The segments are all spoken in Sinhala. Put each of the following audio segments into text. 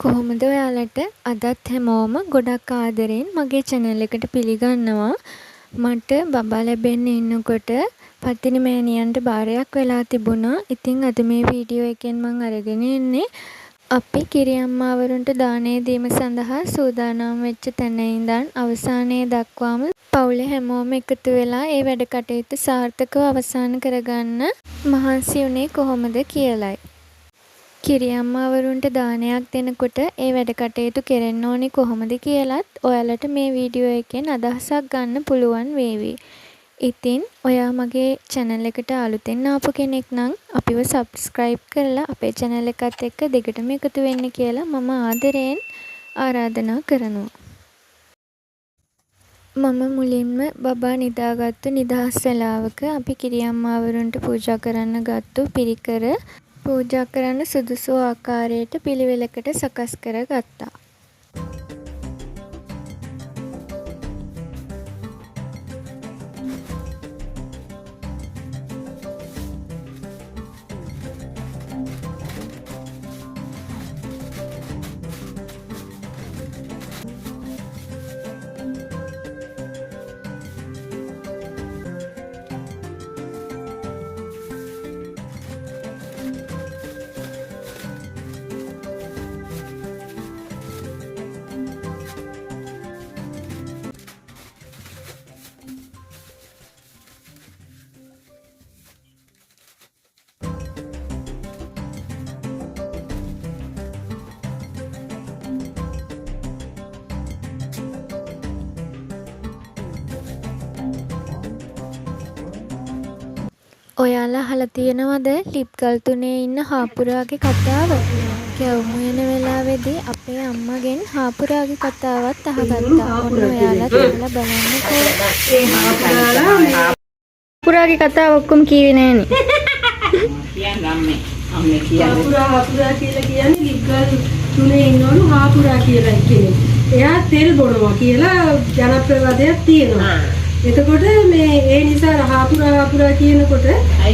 කොහොමද ඔයාලට අදත් හැමෝම ගොඩක් ආදරෙන් මගේ channel එකට පිළිගන්නවා. මට බබා ලැබෙන්න ඉන්නකොට පත්තිනි මෑණියන්ට බාරයක් වෙලා තිබුණා. ඉතින් අද මේ වීඩියෝ එකෙන් මම අරගෙන එන්නේ අපි කිරියම්මාවරුන්ට දානේ දීම සඳහා සූදානම් වෙච්ච තැන ඉඳන් අවසානයේ දක්වාම පවුලේ හැමෝම එකතු වෙලා ඒ වැඩ කටයුතු සාර්ථකව අවසන් කරගන්න මහන්සි වුණේ කොහොමද කියලයි. කිරියම්මාවරුන්ට දානයක් දෙනකොට ඒ වැඩ කටයුතු කෙරෙන්න ඕනි කොහොමද කියලත් ඔයාලට මේ වීඩියෝ එකෙන් අදහසක් ගන්න පුළුවන් වේවි. ඉතින් ඔයා මගේ channel එකට අලුතෙන් ආපු කෙනෙක් නම් අපිව subscribe කරලා අපේ channel එකත් එක්ක දිගටම එකතු වෙන්න කියලා මම ආදරයෙන් ආරාධනා කරනවා. මම මුලින්ම බබා නිදාගත්තු නිදහස් වෙලාවක අපි කිරියම්මාවරුන්ට පූජා කරන්න ගත්තු පිරිකර පූජා කරන්න සුදුසු ආකාරයට පිළිවෙලකට සකස් කර ගත්තා. ඔයාලා අහලා තියෙනවද ලිප් ගල් තුනේ ඉන්න හාපුරාගේ කතාව? කැවුම් යන වෙලාවේදී අපේ අම්මගෙන් හාපුරාගේ කතාවත් අහගත්තා. ඔන්න ඔයාලත් අහලා බලන්නකෝ. ඒ හාපුරාගේ කතාව ඔක්කොම කිව්වේ නෑනේ. කියන්නේ අම්මේ කියන්නේ හාපුරා කියලා කියන්නේ ලිප් ගල් තුනේ ඉන්නවලු හාපුරා කියලා කෙනෙක්. එයා තෙල් බොනවා කියලා ජනප්‍රවාදයක් තියෙනවා. එතකොට මේ ඒ නිසා හාපුරා කියනකොට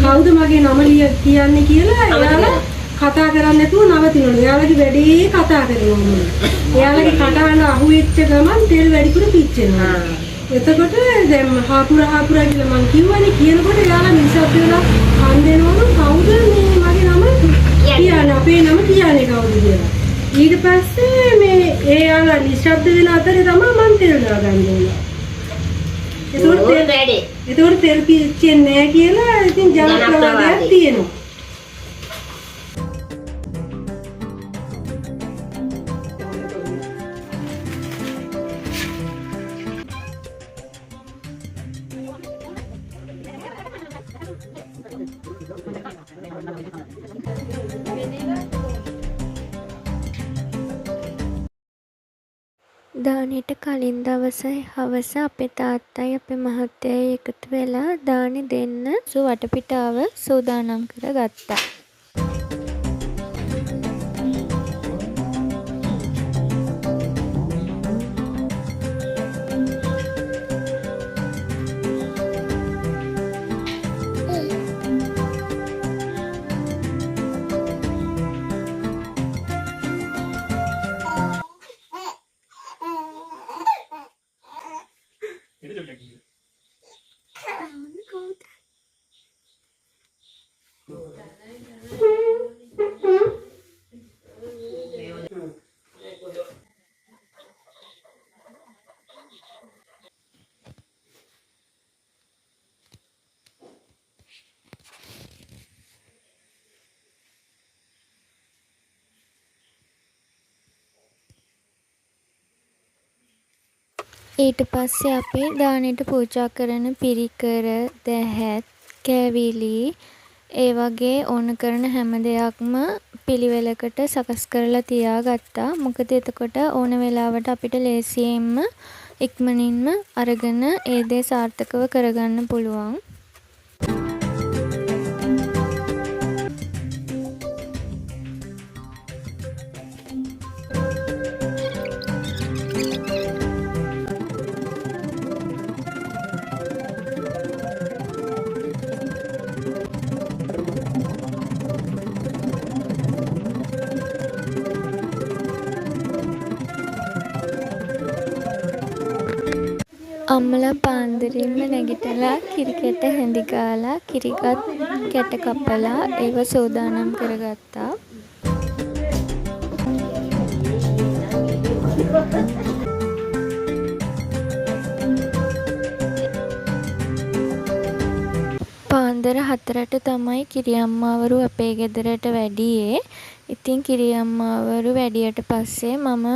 කවුද මගේ නම කියන්නේ කියලා එයාලා කතා කරන්නේ නැතුව නවතිනවලු. එයාලගේ වැඩේ කතා කරනවලු. එයාලගේ කතාවල අහුවෙච්ච ගමන් තෙල් වැඩිපුර පිච්චෙනවා. එතකොට දැන් හාපුරා කියලා මං කිව්වනේ කියනකොට එයාලා නිසබ්ද වෙලා කන් දෙනවලු කවුද මේ මගේ නම කියන්නේ අපේ නම කියන්නේ කවුද කියලා. ඊට පස්සේ මේ එයාලා නිසබ්ද වෙන අතරේ තමයි මං තෙල් දාගන්නේ. ඒතකොට තෙල් පිච්චෙන්නේ නැහැ කියලා ඉතින් ජනප්‍රවාදයක් තියෙනවා. දානෙට කලින් දවසේ හවස අපේ තාත්තයි අපේ මහත්තයයි එකතු වෙලා දානි දෙන්න වටපිටාව සූදානම් කරගත්තා. ඊට පස්සේ අපි දානෙට පූජා කරන පිරිකර, දැහැත්, කැවිලි ඒ වගේ ඕන කරන හැම දෙයක්ම පිළිවෙලකට සකස් කරලා තියාගත්තා. මොකද එතකොට ඕන වෙලාවට අපිට ලේසියෙන්ම ඉක්මනින්ම අරගෙන ඒ දේ සාර්ථකව කරගන්න පුළුවන්. අම්මලා පාන්දරින්ම නැගිටලා කිරිකැට හැඳි ගාලා කිරිගත් කැට කපලා ඒව සූදානම් කරගත්තා. පාන්දර 4ට තමයි කිරිඅම්මාවරු අපේ ගෙදරට වැඩියේ. ඉතින් කිරිඅම්මාවරු වැඩියට පස්සේ මම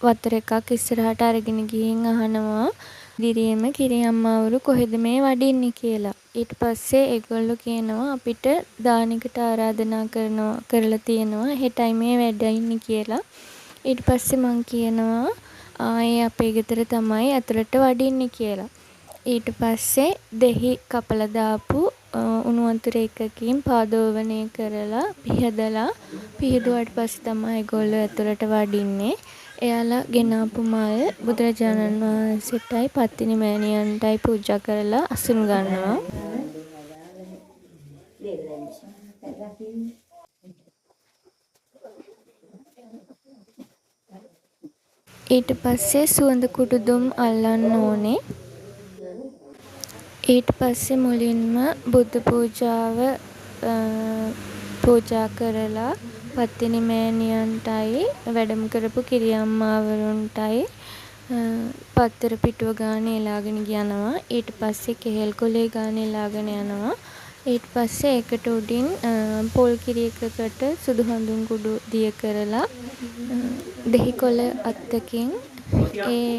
වතුර එකක් ඉස්සරහට අරගෙන ගිහින් අහනවා දිරියම කිරිඅම්මාවරු කොහෙද මේ වඩින්නේ කියලා. ඊට පස්සේ ඒගොල්ලෝ කියනවා අපිට දානෙකට ආරාධනා කරලා තියෙනවා. හෙටයි මේ වැඩ කියලා. ඊට පස්සේ මං කියනවා ආයේ අපේ ගෙදර තමයි ඇතුළට වඩින්නේ කියලා. ඊට පස්සේ දෙහි කපලා දාපු උණු වතුර එකකින් පාදෝවණය කරලා පිහදුවාට පස්සේ තමයි ඒගොල්ලෝ ඇතුළට වඩින්නේ. එයාලා ගෙනාපු මල් බුදුරජාණන් වහන්සේටයි පත්තිනි මෑණියන්ටයි පූජා කරලා අසුන් ගන්නවා. ඊට පස්සේ සුවඳ කුඩු දුම් අල්ලන්න ඕනේ. ඊට පස්සේ මුලින්ම බුද්ධ පූජාව පූජා කරලා පත්තිනි මෑණියන්ටයි වැඩම කරපු කිරිඅම්මාවරුන්ටයි පත්තර පිටුව ගාන එලාගෙන යනවා. ඊට පස්සේ කෙහෙල් කොලේ ගාන එලාගෙන යනවා. ඊට පස්සේ ඒකට උඩින් පොල් කිරි එකකට සුදු හඳුන් කුඩු දිය කරලා දෙහි කොළ අත්තකින් ඒ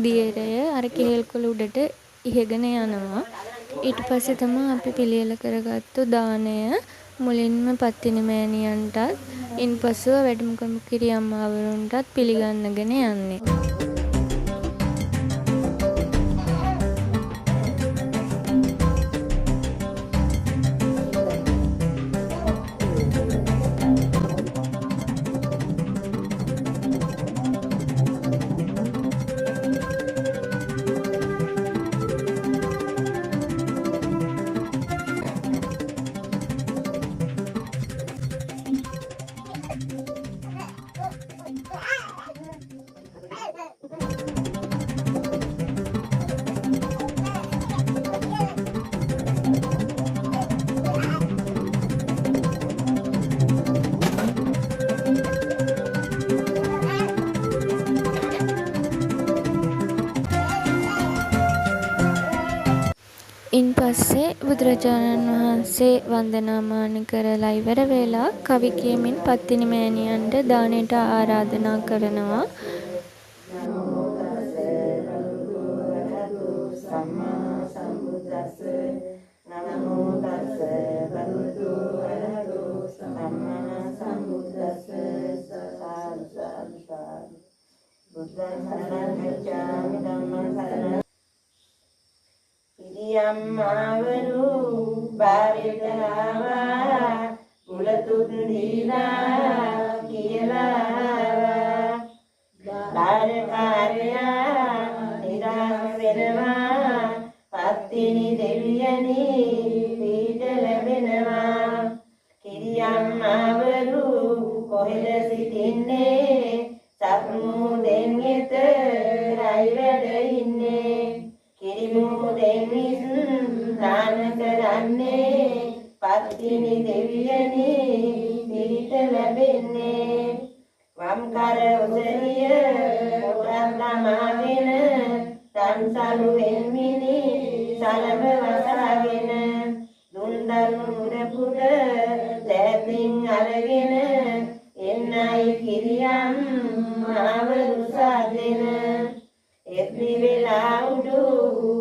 දියරය අර කෙහෙල් කොළ උඩට ඉහගෙන යනවා. ඊට පස්සේ තමයි අපි පිළියෙල කරගත්තු දාණය මුලින්ම පත්තිනි මෑණියන්ටත් ඉන්පසුව වැඩම කරපු කිරිඅම්මාවරුන්ටත් පිළිගන්නගෙන යන්නේ. ඉන්පස්සේ බුදුරජාණන් වහන්සේ වන්දනාමාන කරලා ඉවර වෙලා කවි කියමින් පත්තිනි මෑණියන්ට දානෙට ආරාධනා කරනවා. කිරිඅම්මාවරු බාරට ආවා කුලතුත් දීලා කියලා බාරකාරයා නිරාම වෙනවා පත්තිනි දෙවියනි පීඩ ලැබෙනවා. කිරිඅම්මාවරු කොහෙද සිටින්නේ සත්මුදෙන් එතරයි වැඩ ඉන්නේ. කිරිමුදෙන් දාන කරන්නේ පත්තිනි දෙවියනි පිරිත ලැබෙන්නේ. වම් කර උදරිය පොටක් නමාගෙන තන්සලු වෙන්මිනි සලම වසාගෙන දුන්දරු මුරපුර දැතින් අරගෙන එන්නයි කිරිඅම්මාවරු සාදෙන. එත්නි වෙලා උඩු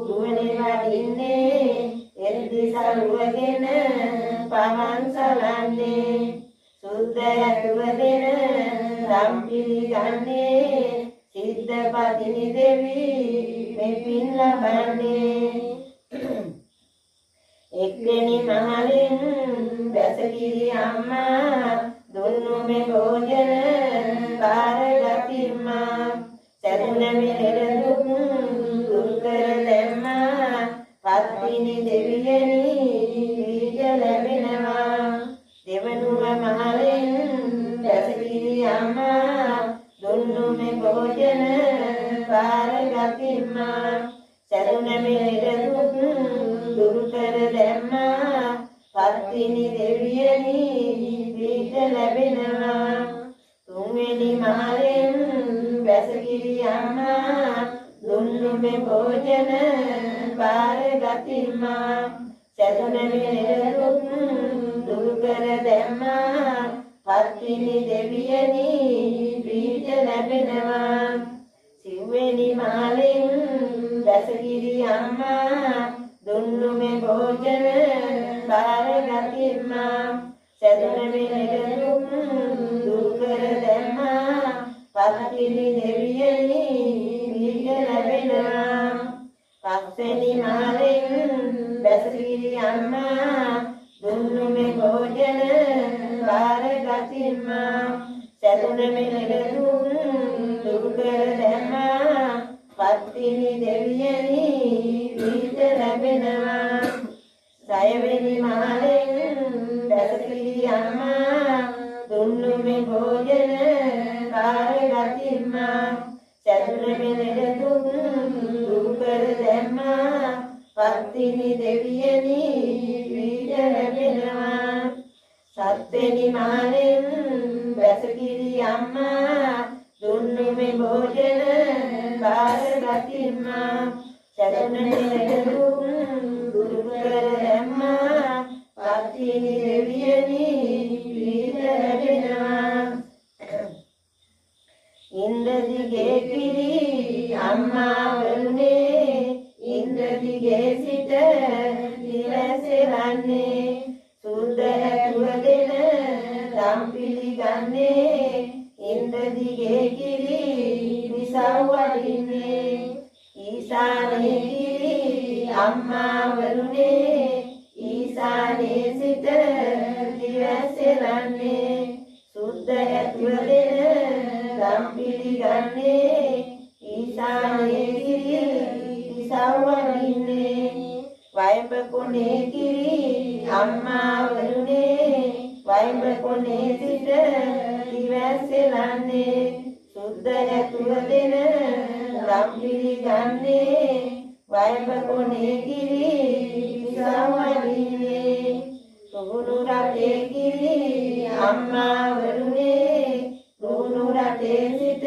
ගුවනේ වඩින්නේ එත්නි සරුවගෙන පවන් සලන්නේ. සුද්ධ යතුව දෙන රම් පිළිගන්නේ සිද්ධ පතිනි දෙවි මෙපින් ලබන්නේ. එක්වෙනි මහලෙන් දැස කිරිඅම්මා දුන්නු මේ භෝජන බාරගතිම්මා. සැදුන මෙහෙර දුක් දුරු කර දැම්මා පත්තිනි දෙවියනි පීඩ ලැබෙනවා. දෙවනුව මහලෙන් දැස කිරිඅම්මා දුන්නු මේ භෝජන බාරගතිම්මා. ගතිම්මා සැදුන මෙහෙර දුක් දුරු කර දැම්මා පත්තිනි දෙවියනි පිහිට ලැබෙනවා තුන්වෙනි මහලෙන් වැසකිරි අම්මා දුන්නු මේ භෝජන බාර ගතිම්මා සැදුන මෙහෙර දුක් දුරු කර දැම්මා පත්තිනි දෙවියනි පිහිට ලැබෙනවා සිව්වෙනි මහලෙන් වැසකිරි අම්මා දුන්නු මේ භෝජන බාර ගතිම්මා සැදුන මෙහෙර දුක් දුරු කර දැම්මා පත්තිනි දෙවියනි පිහිට ලැබෙනවා පස්වෙනි මහලෙන් වැසකිරි අම්මා දුන්නු මේ භෝජන බාර ගතිම්මා සැදුන මෙහෙර දුක් දුරු කර දැම්මා පත්තිනි දෙවියනි පිහිට ලැබෙනවා සයවෙනි මහලෙන් වැසකිරි අම්මා දුන්නු මේ භෝජන බාර ගතිම්මා සැදුන මෙහෙර දුක් දුරු කර දැම්මා පත්තිනි දෙවියනි පිහිට ලැබෙනවා සත්වෙනි මහලෙන් වැසකිරි අම්මා දුන්නු මේ භෝජන බාර ගතිම්මා සැදුන මෙහෙර දුක් දුරු කර දැම්මා පත්තිනි දෙවියනි පිහිට ලැබෙනවා ඉන්ද්‍රදිගේ කිරි අම්මා වරුනේ ඉන්ද්‍රදිගේ සිට දිවසෙරන්නේ සුද්ධ ඇතුව දෙන දම් පිළිගන්නේ ඉන්ද්‍රදිගේ කිරි විසව් වඩින්නේ ඊසානේ කිරි අම්මා වරුනේ ඊසානේ සිට දිවසෙරන්නේ සුද්ධ ඇතුව දෙන දම් පිළිගන්නේ ඊසානේ කිරි විසව් වඩින්නේ වයඹ කොනේ කිරි අම්මා වරුනේ වයඹ කොනේ සිට දිවසෙරන්නේ සුද්ධ ඇතුව දෙන දම් පිළිගන්නේ වයඹ කොනේ කිරි විසව් වඩින්නේ රුහුණු රටේ කිරි අම්මා වරුනේ රුහුණු රටේ සිට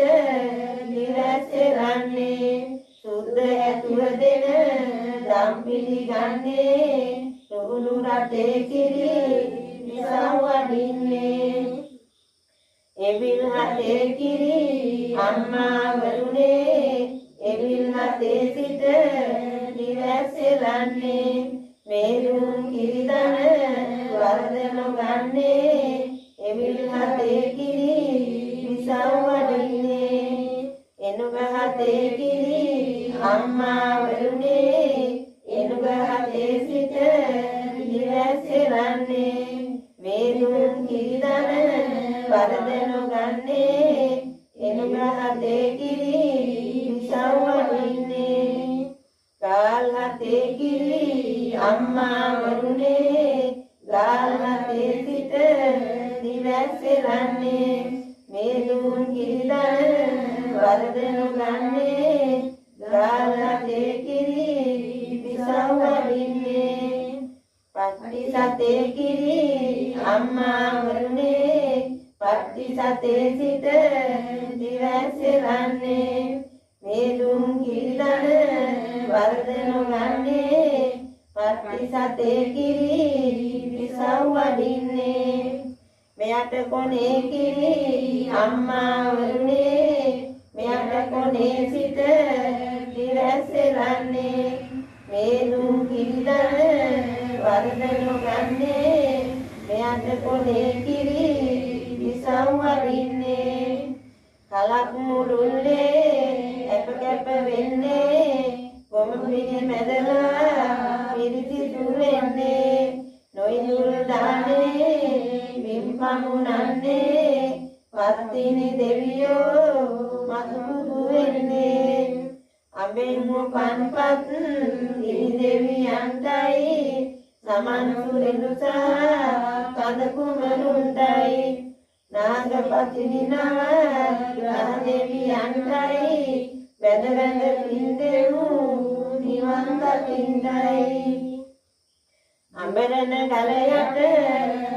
දිවසෙරන්නේ සුද්ධ ඇතුව දෙන දම් පිළිගන්නේ රුහුණු රටේ කිරි විසව් වඩින්නේ එවිල් හතේ කිරි අම්මා වරුනේ එවිල් හතේ සිට දිවසෙරන්නේ මේරුම් කිරිදන වරද නොගන්නේ එවිල් හතේ කිරි විසව් වඩින්නේ එනුග හතේ කිරි අම්මා වරුනේ එනුග හතේ සිට දිවසෙරන්නේ මේරුම් කිරිදන වරද නොගන්නේ එනුග හතේ කිරි විසව් වඩින්නේ ගාල් හතේ කිරි අම්මා වරුනේ ගාල් හතේ සිට දිවසෙරන්නේ මේරුම් කිරිදන වරද නොගන්නේ ගාල් හතේ කිරි විසව් වඩින්නේ පට්ටි සතේ කිරි අම්මා වරුනේ පට්ටි සතේ සිට දිවසෙරන්නේ මේරුම් කිරිදන වරද නොගන්නේ පට්ටි සතේ කිරි විසව් වඩින්නේ මෙයට කොනේ කිරි අම්මා වරුනේ මෙයට කොනේ සිට දිවසෙරන්නේ මේරුම් කිරිදන වරද නොගන්නේ මෙයට කොනේ කිරි විසව් වඩින්නේ කලක් මුළුල්ලේ ඇප කැප වෙන්නේ ගොම පිළි මැදලා පිරිසිදු වෙන්නේ නොයිදුල් දානේ බිම් පමුණන්නේ පත්තිනි දෙවියෝ මතුමුතු වෙන්නේ අඹෙන් පන්පත් ඉනි දෙවියන්ටයි සමන් සුරෙලු සහ කඳ කුමරුන්ටයි නාගපතිනි නව ග්‍රහ දෙවියන්ටයි වැඳ වැඳ පින්දෙමු නිවන් දකින්නයි අඹරන ගල යට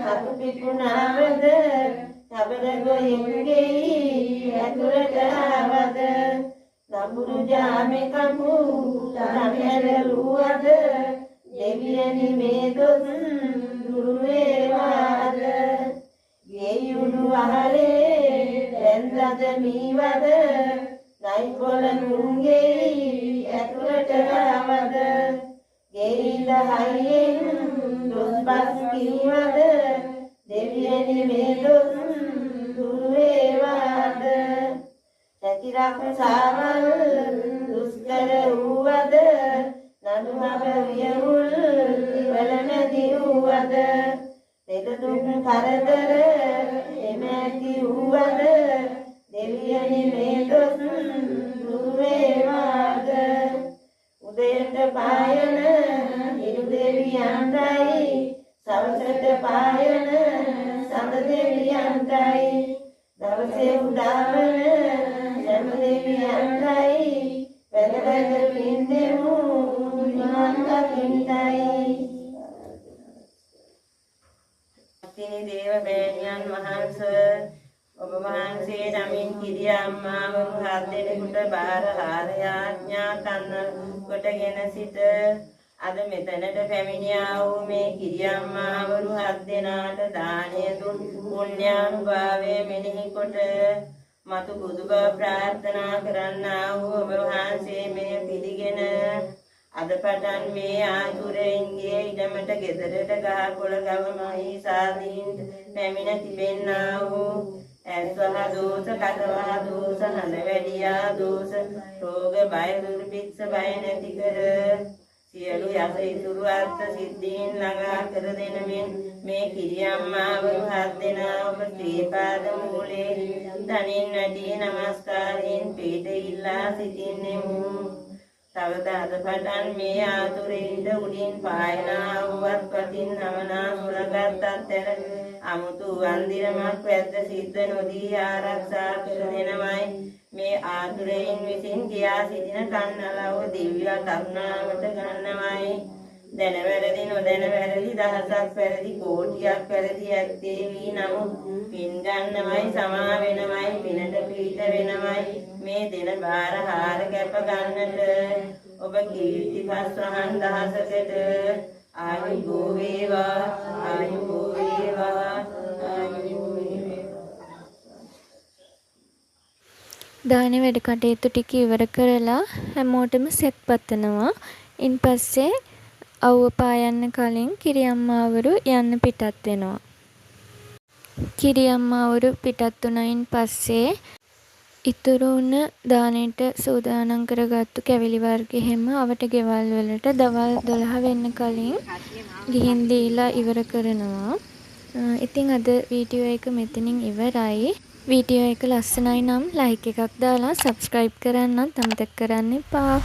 අතු පිපුණාවද කබර ගොයෙකුගේ ඇතුළට ආවද නපුරු ජාමේ කපු තරහැලුවද දෙවියනි මේ දොස් දුරු වේවාද ගෙයුණු වහලේ වැන්දද මීවද නයි පොළ නුන්ගේ ඇතුළට ආවද ගෙයිල හයියෙන් දොස් බස් කීවද දෙවියනි මේ දොස් දුරු වේවාද සැකිරක් සාවල් දුස්කර වූවද නඩුහබ වියවුල් ඉවල නැති වූවද දෙද දුක් කරදර එමැති වූවද දෙවියනි මේ දොස් දුරු වේවාද උදයට පායන හිරු දෙවියන්ටයි සවසට පායන සඳ දෙවියන්ටයි දවසේ උදාවන සෑම දෙවියන්ටයි වැඳ වැඳ පින්දෙමු නිවන් දකින්නයි අතිනි දේව බෑණියන් වහන්සේ ඔබ වහන්සේ නමින් කිරි අම්මාව හත් දෙනෙකුට බාර ආඥා කන්න කොටගෙන සිට අද මෙතනට පැමිණියා වූ මේ කිරි අම්මාවරු හත් දෙනාට දානය දුන් පුණ්‍යානුභාවය මෙනෙහි කොට මතු බුදුබව ප්‍රාර්ථනා කරන්නා වූ ඔබ වහන්සේ මෙය පිළිගෙන අද පටන් මේ ආතුරෙන්ගේ ඉඩමට ගෙදරට ගහකොළ ගව මහීසාදීන්ට පැමිණ තිබෙන්නා වූ ඇස්වහ දෝෂ කටවහ දෝෂ හඳ වැඩියා දෝෂ රෝග බය දුර්භික්ෂ බය නැති කර සියලු යස ඉතුරු අර්ථ සිද්ධීන් ළඟා කර දෙන මේ කිරි අම්මාවරු හත් දෙනා ඔබ ශ්‍රී පාද මූලේ තනින් නැටි නමස්කාරයෙන් පිට ඉල්ලා සිටින්නෙමු තවද අද පටන් මේ ආතුරෙන්ද උඩින් පායනා වුවත් පතින් නමනා සුලගත් අත්තර අමුතු වන්දිරමක් වැද්ද සිද්ධ නොදී ආරක්ෂා කර දෙනමයි මේ ආතුරෙන් විසින් කියා සිටින කන්නලව දිව්‍ය කරුණාවට ගන්නමයි දැන වැරදි නොදැන වැරදි දහසක් වැරදි කෝටියක් වැරදි ඇත්තේ වී නමුත් පින් ගන්නමයි සමා වෙනමයි පිනට පීඨ වෙනමයි මේ දින බාර හාර කැප ගන්නට ඔබ කීර්ති පස්වහන් දහසකට ආයු බෝ වේවා ආයු බෝ වේවා ආයු බෝ වේවා දානේ වැඩ කටයුතු ටික ඉවර කරලා හැමෝටම සෙත් පතනවා. ඉන්පස්සේ අවුව පායන්න කලින් කිරි අම්මාවරු යන්න පිටත් වෙනවා. කිරි අම්මාවරු පිටත් වුණයින් පස්සේ ඉතුරු වුණ දානෙට සූදානම් කරගත්තු කැවිලි වර්ග හැම අවට ගෙවල් වලට දවල් 12 වෙන්න කලින් ගිහින් දීලා ඉවර කරනවා. ඉතින් අද වීඩියෝ එක මෙතනින් ඉවරයි. වීඩියෝ එක ලස්සනයි නම් ලයික් එකක් දාලා සබ්ස්ක්‍රයිබ් කරන්නත් අමතක කරන්න එපා.